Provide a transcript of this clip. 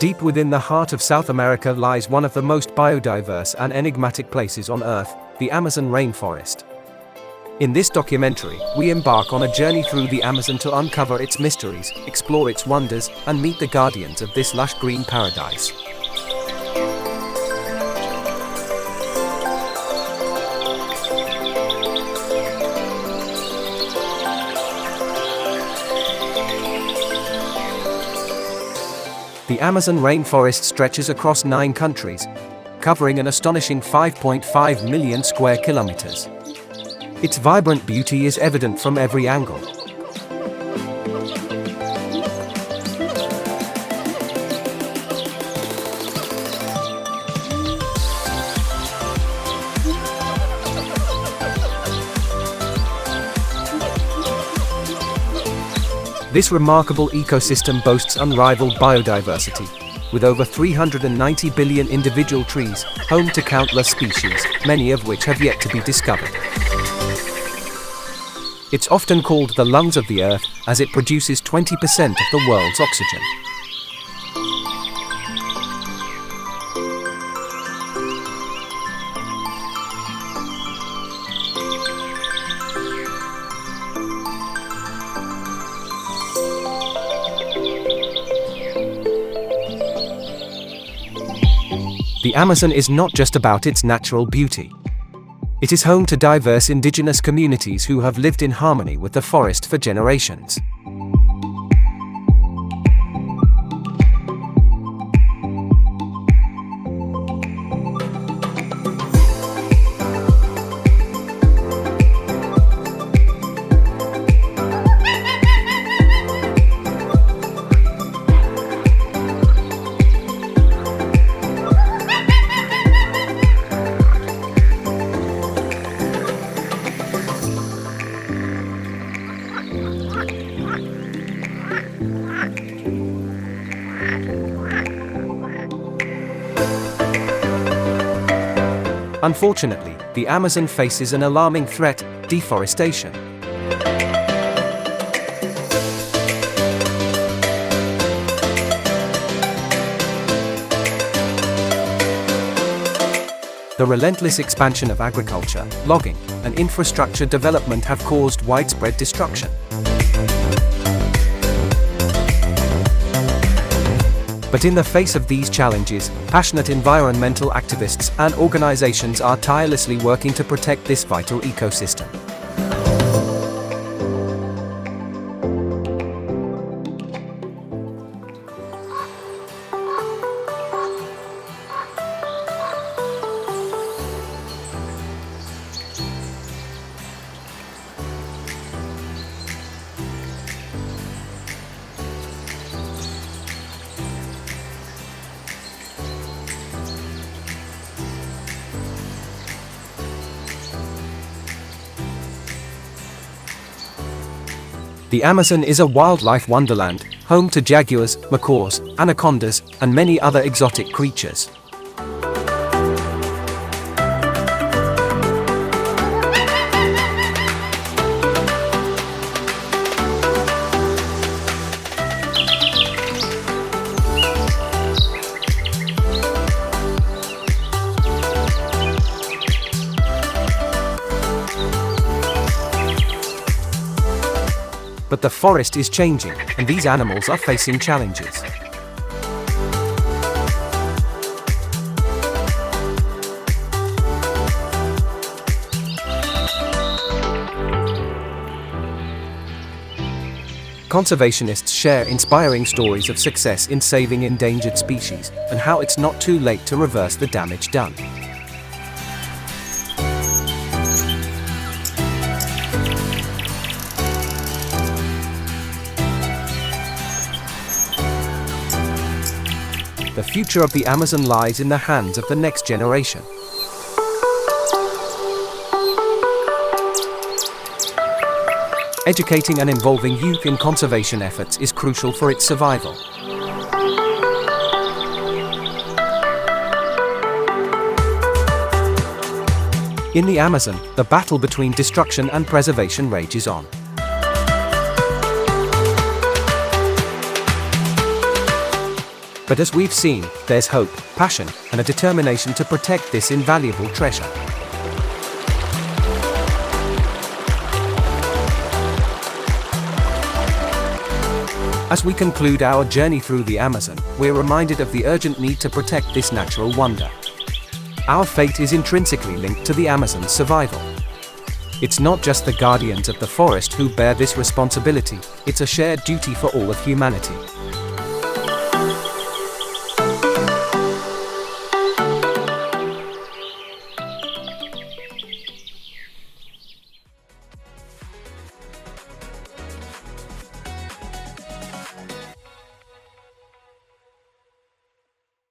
Deep within the heart of South America lies one of the most biodiverse and enigmatic places on Earth, the Amazon rainforest. In this documentary, we embark on a journey through the Amazon to uncover its mysteries, explore its wonders, and meet the guardians of this lush green paradise. The Amazon rainforest stretches across 9 countries, covering an astonishing 5.5 million square kilometers. Its vibrant beauty is evident from every angle. This remarkable ecosystem boasts unrivaled biodiversity, with over 390 billion individual trees, home to countless species, many of which have yet to be discovered. It's often called the lungs of the Earth, as it produces 20% of the world's oxygen. The Amazon is not just about its natural beauty. It is home to diverse indigenous communities who have lived in harmony with the forest for generations. Unfortunately, the Amazon faces an alarming threat: deforestation. The relentless expansion of agriculture, logging, and infrastructure development have caused widespread destruction. But in the face of these challenges, passionate environmental activists and organizations are tirelessly working to protect this vital ecosystem. The Amazon is a wildlife wonderland, home to jaguars, macaws, anacondas, and many other exotic creatures. But the forest is changing, and these animals are facing challenges. Conservationists share inspiring stories of success in saving endangered species, and how it's not too late to reverse the damage done. The future of the Amazon lies in the hands of the next generation. Educating and involving youth in conservation efforts is crucial for its survival. In the Amazon, the battle between destruction and preservation rages on. But as we've seen, there's hope, passion, and a determination to protect this invaluable treasure. As we conclude our journey through the Amazon, we're reminded of the urgent need to protect this natural wonder. Our fate is intrinsically linked to the Amazon's survival. It's not just the guardians of the forest who bear this responsibility, it's a shared duty for all of humanity.